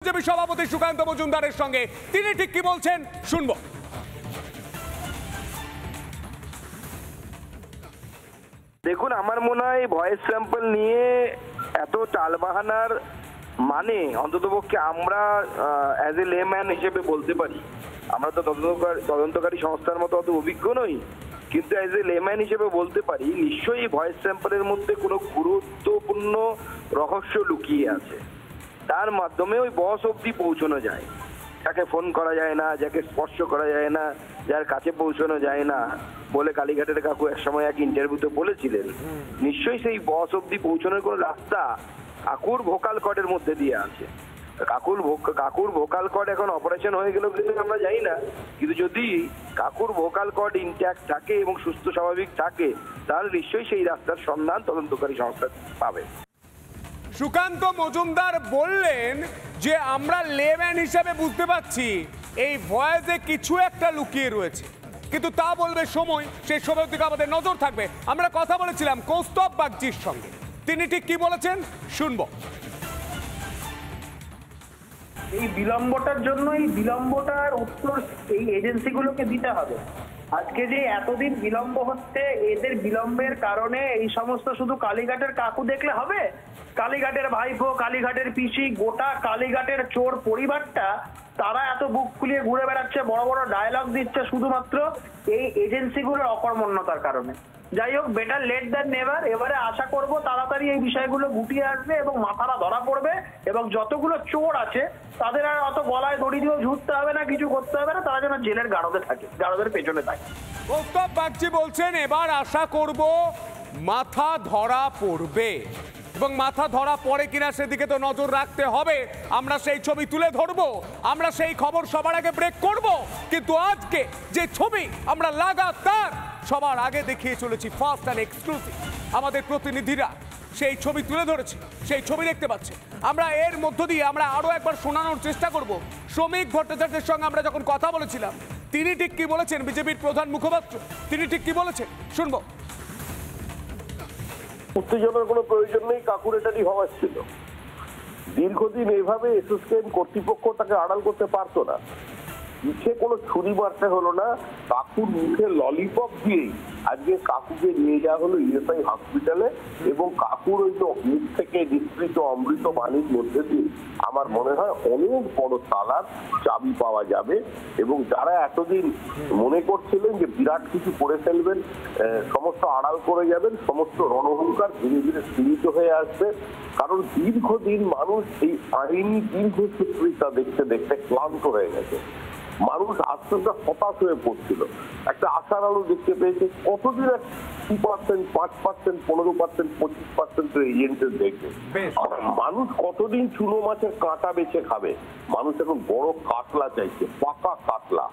BJP সভাপতি সুকান্ত মজুমদারের সঙ্গে তিনি ঠিক কি বলছেন শুনবো। দেখুন, আমার মনে হয় ভয়েস স্যাম্পল নিয়ে এত টালবাহানার মানে অন্ততপক্ষে আমরা অ্যাজ এ লেম্যান হিসেবে বলতে পারি। আমরা তো তদন্তকারী সংস্থার মতো অত অভিজ্ঞ নই, কিন্তু অ্যাজ এ লেম্যান হিসেবে বলতে পারি নিশ্চয়ই ভয়েস স্যাম্পলের মধ্যে কোনো গুরুত্বপূর্ণ রহস্য লুকিয়ে আছে। তার মাধ্যমে ওই বস অবধি পৌঁছানো যায়, যাকে ফোন করা যায় না, যাকে স্পর্শ করা যায় না, যার কাছে পৌঁছানো যায় না বলে কালীঘাটের কাকু একসময় এক ইন্টারভিউতে বলেছিলেন। নিশ্চয়ই সেই বস অবধি পৌঁছানোর কোনো রাস্তা কাকুর ভোকাল কর্ডের মধ্যে দিয়ে আছে। কাকুর ভোকাল কর্ড এখন অপারেশন হয়ে গেল কিন্তু আমরা জানি না, কিন্তু যদি কাকুর ভোকাল কর্ড ইনট্যাক্ট থাকে এবং সুস্থ স্বাভাবিক থাকে তাহলে নিশ্চয়ই সেই রাস্তার সন্ধান তদন্তকারী সংস্থা পাবে। সুকান্ত মজুমদার বললেন যে আমরা লেম্যান হিসেবে বুঝতে পারছি এই ভয়েসে কিছু একটা লুকিয়ে রয়েছে, কিন্তু তা বলবে সময়, সেই সময়ের দিকে আমাদের নজর থাকবে। আমরা কথা বলেছিলাম কৌস্তব বাগচির সঙ্গে, তিনি ঠিক কি বলেছেন শুনবো। এই বিলম্বটার জন্য এই বিলম্বটার উত্তর এই এজেন্সিগুলোকে দিতে হবে। আজকে যে এতদিন বিলম্ব হচ্ছে, এদের বিলম্বের কারণে এই সমস্ত শুধু কালীঘাটের কাকু দেখলে হবে? কালীঘাটের ভাইপো, কালীঘাটের পিসি, গোটা কালীঘাটের চোর পরিবারটা তারা এত বুক ফুলিয়ে ঘুরে বেড়াচ্ছে, বড় বড় ডায়লগ দিচ্ছে শুধুমাত্র এই এজেন্সিগুলোর অকর্মণ্যতার কারণে। যাই হোক, বেটার লেট দ্যান নেভার। এবারে আশা করব তাড়াতাড়ি এই বিষয়গুলো গুটিয়ে আসবে এবং মাথারা ধরা পড়বে, এবং যতগুলো চোর আছে তাদের আর অত গলায় দড়ি দিয়েও ঝুঁকতে হবে না, কিছু করতে হবে না, তারা যেন জেলের গাড়দে থাকে, গাড়দের পেছনে থাকে। কৌস্তব বাগচি বলছেন এবার আশা করব মাথা ধরা পড়বে, এবং মাথা ধরা পড়ে কিনা সেদিকে তো নজর রাখতে হবে। আমরা সেই ছবি তুলে ধরবো, আমরা সেই খবর সবার আগে ব্রেক করব, কিন্তু আজকে যে ছবি আমরা লাগাতার সবার আগে দেখিয়ে চলেছি, ফার্স্ট অ্যান্ড এক্সক্লুসিভ, আমাদের প্রতিনিধিরা সেই ছবি তুলে ধরেছে, সেই ছবি দেখতে পাচ্ছে। আমরা এর মধ্য দিয়ে আমরা আরো একবার শোনানোর চেষ্টা করব শ্রমিক ভট্টাচার্যের সঙ্গে আমরা যখন কথা বলেছিলাম তিনি ঠিক কি বলেছেন, বিজেপির প্রধান মুখপাত্র তিনি ঠিক কি বলেছেন শুনবো। উত্তেজনার কোনো প্রয়োজন নেই, কাকুর এটারই হওয়া ছিল। দীর্ঘদিন এইভাবে এসোসিয়েশন কর্তৃপক্ষ তাকে আড়াল করতে পারতো না। পিঠে কোনো ছুরি মারতে হলো না, কাকুর মুখে ললিপপ দিয়েই আজকে কাকুকে নিয়ে যাওয়া হলো ইএসআই হসপিটালে, এবং কাকুর ওই মুখ থেকে নিঃসৃত অমৃত বাণীর মধ্যে দিয়ে আমার মনে হয় অনেক বড় তালার চাবি পাওয়া যাবে। এবং যারা এতদিন মনে করছিলেন যে বিরাট কিছু করে ফেলবেন, সমস্ত আড়াল করে যাবেন, সমস্ত রণহুঙ্কার ধীরে ধীরে সীমিত হয়ে আসবে। কারণ দীর্ঘদিন মানুষ এই আইনি দীর্ঘসূত্রিতা দেখতে দেখতে ক্লান্ত হয়ে গেছে। মানুষ আস্তে আস্তে হতাশ হয়ে পড়ছিল, একটা আশার আলো দেখতে পেয়েছে। কতদিন 2%, 5%, 15%, 25% এজেন্টের দেখবে মানুষ, কতদিন চুনো মাছের কাঁটা বেছে খাবে? মানুষ এখন বড় কাতলা চাইছে, পাকা কাতলা।